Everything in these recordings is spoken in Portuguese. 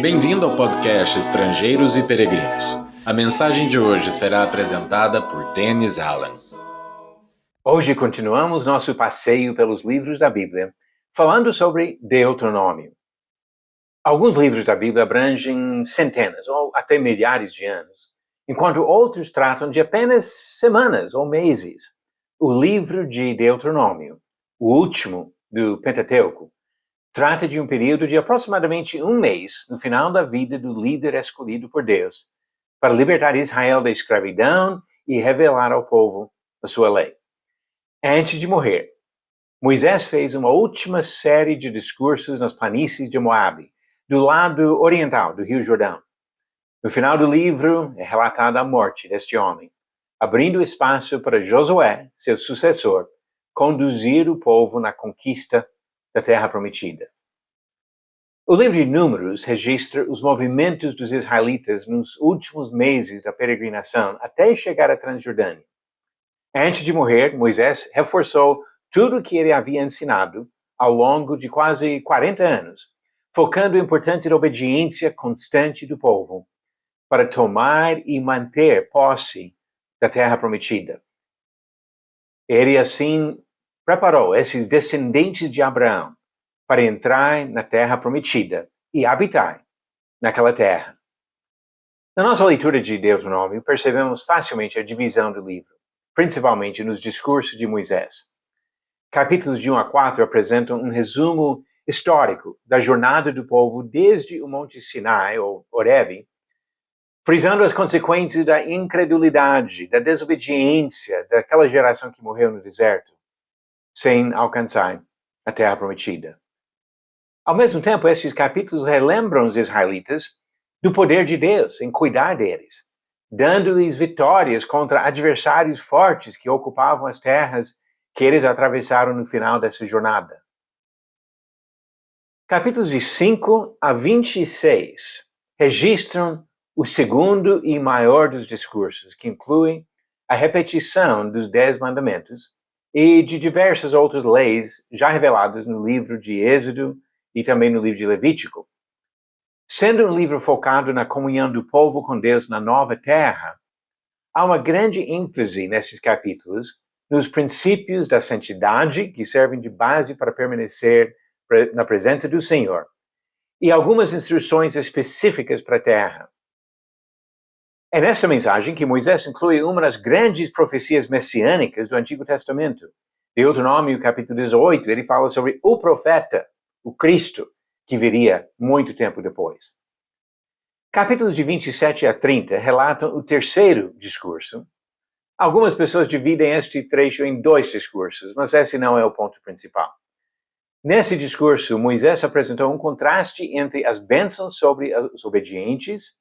Bem-vindo ao podcast Estrangeiros e Peregrinos. A mensagem de hoje será apresentada por Dennis Allen. Hoje continuamos nosso passeio pelos livros da Bíblia, falando sobre Deuteronômio. Alguns livros da Bíblia abrangem centenas ou até milhares de anos, enquanto outros tratam de apenas semanas ou meses. O livro de Deuteronômio, o último do Pentateuco, trata de um período de aproximadamente um mês no final da vida do líder escolhido por Deus para libertar Israel da escravidão e revelar ao povo a sua lei. Antes de morrer, Moisés fez uma última série de discursos nas planícies de Moabe, do lado oriental do Rio Jordão. No final do livro é relatada a morte deste homem, abrindo espaço para Josué, seu sucessor, conduzir o povo na conquista da Terra Prometida. O livro de Números registra os movimentos dos israelitas nos últimos meses da peregrinação até chegar à Transjordânia. Antes de morrer, Moisés reforçou tudo o que ele havia ensinado ao longo de quase 40 anos, focando a importância da obediência constante do povo para tomar e manter posse da Terra Prometida. Ele assim preparou esses descendentes de Abraão para entrar na Terra Prometida e habitar naquela terra. Na nossa leitura de Deuteronômio, percebemos facilmente a divisão do livro, principalmente nos discursos de Moisés. Capítulos de 1 a 4 apresentam um resumo histórico da jornada do povo desde o Monte Sinai, ou Horebe, frisando as consequências da incredulidade, da desobediência daquela geração que morreu no deserto, sem alcançar a Terra Prometida. Ao mesmo tempo, estes capítulos relembram os israelitas do poder de Deus em cuidar deles, dando-lhes vitórias contra adversários fortes que ocupavam as terras que eles atravessaram no final dessa jornada. Capítulos de 5 a 26 registram o segundo e maior dos discursos, que inclui a repetição dos 10 mandamentos e de diversas outras leis já reveladas no livro de Êxodo e também no livro de Levítico. Sendo um livro focado na comunhão do povo com Deus na nova terra, há uma grande ênfase nesses capítulos nos princípios da santidade que servem de base para permanecer na presença do Senhor e algumas instruções específicas para a terra. É nesta mensagem que Moisés inclui uma das grandes profecias messiânicas do Antigo Testamento. Deuteronômio capítulo 18, ele fala sobre o profeta, o Cristo, que viria muito tempo depois. Capítulos de 27 a 30 relatam o terceiro discurso. Algumas pessoas dividem este trecho em 2 discursos, mas esse não é o ponto principal. Nesse discurso, Moisés apresentou um contraste entre as bênçãos sobre os obedientes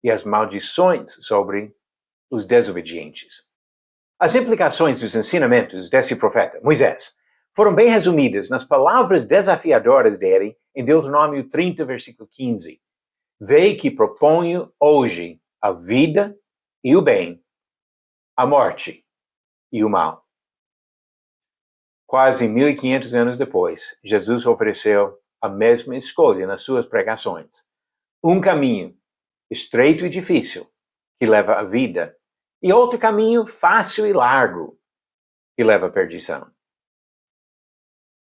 e as maldições sobre os desobedientes. As implicações dos ensinamentos desse profeta, Moisés, foram bem resumidas nas palavras desafiadoras dele em Deuteronômio 30, versículo 15. Vê que proponho hoje a vida e o bem, a morte e o mal. Quase 1.500 anos depois, Jesus ofereceu a mesma escolha nas suas pregações. Um caminho estreito e difícil, que leva à vida, e outro caminho fácil e largo, que leva à perdição.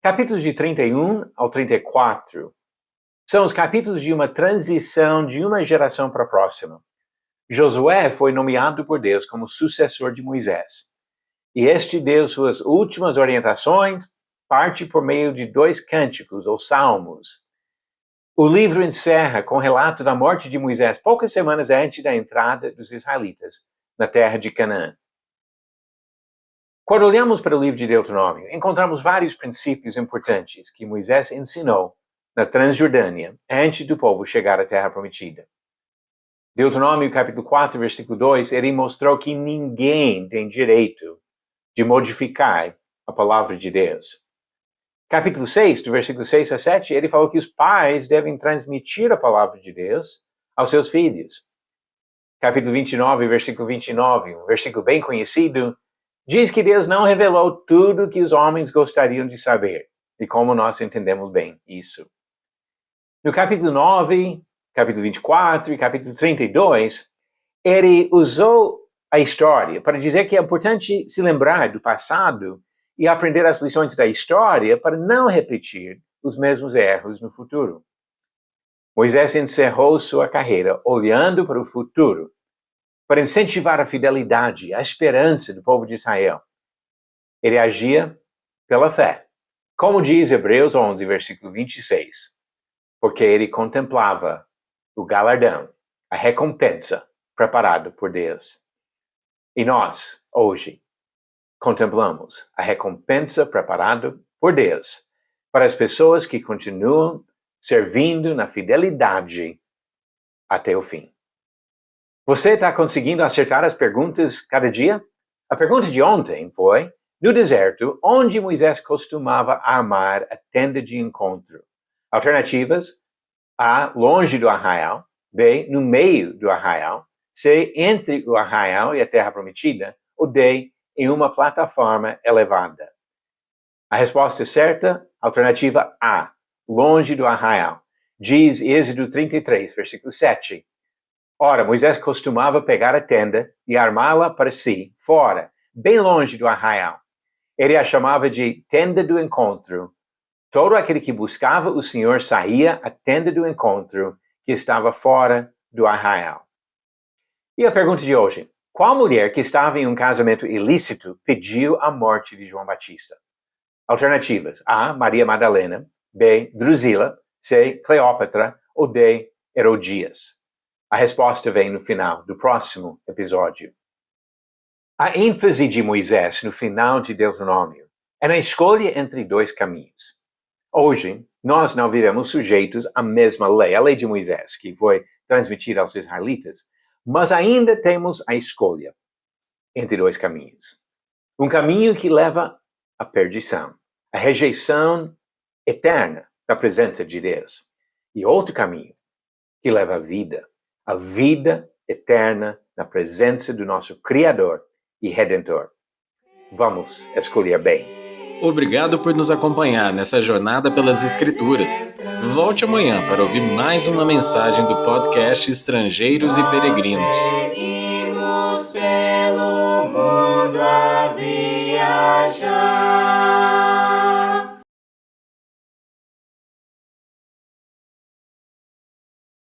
Capítulos de 31 ao 34 são os capítulos de uma transição de uma geração para a próxima. Josué foi nomeado por Deus como sucessor de Moisés, e este deu suas últimas orientações, parte por meio de 2 cânticos ou salmos. O livro encerra com o relato da morte de Moisés poucas semanas antes da entrada dos israelitas na terra de Canaã. Quando olhamos para o livro de Deuteronômio, encontramos vários princípios importantes que Moisés ensinou na Transjordânia antes do povo chegar à Terra Prometida. Deuteronômio capítulo 4, versículo 2, ele mostrou que ninguém tem direito de modificar a palavra de Deus. Capítulo 6, do versículo 6 a 7, ele falou que os pais devem transmitir a palavra de Deus aos seus filhos. Capítulo 29, versículo 29, um versículo bem conhecido, diz que Deus não revelou tudo o que os homens gostariam de saber, e como nós entendemos bem isso. No capítulo 9, capítulo 24 e capítulo 32, ele usou a história para dizer que é importante se lembrar do passado e aprender as lições da história para não repetir os mesmos erros no futuro. Moisés encerrou sua carreira olhando para o futuro para incentivar a fidelidade, a esperança do povo de Israel. Ele agia pela fé, como diz Hebreus 11, versículo 26, porque ele contemplava o galardão, a recompensa preparado por Deus. E nós, hoje, contemplamos a recompensa preparada por Deus para as pessoas que continuam servindo na fidelidade até o fim. Você está conseguindo acertar as perguntas cada dia? A pergunta de ontem foi, no deserto, onde Moisés costumava armar a tenda de encontro? Alternativas: A, longe do arraial; B, no meio do arraial; C, entre o arraial e a terra prometida; ou D, em uma plataforma elevada. A resposta certa, alternativa A, longe do arraial. Diz Êxodo 33, versículo 7. Ora, Moisés costumava pegar a tenda e armá-la para si, fora, bem longe do arraial. Ele a chamava de tenda do encontro. Todo aquele que buscava o Senhor saía à tenda do encontro, que estava fora do arraial. E a pergunta de hoje: qual mulher que estava em um casamento ilícito pediu a morte de João Batista? Alternativas: A, Maria Madalena; B, Drusila; C, Cleópatra; ou D, Herodias. A resposta vem no final do próximo episódio. A ênfase de Moisés no final de Deuteronômio é na escolha entre dois caminhos. Hoje, nós não vivemos sujeitos à mesma lei, a lei de Moisés, que foi transmitida aos israelitas, mas ainda temos a escolha entre dois caminhos. Um caminho que leva à perdição, à rejeição eterna da presença de Deus. E outro caminho que leva à vida, a vida eterna na presença do nosso Criador e Redentor. Vamos escolher bem. Obrigado por nos acompanhar nessa jornada pelas Escrituras. Volte amanhã para ouvir mais uma mensagem do podcast Estrangeiros e Peregrinos.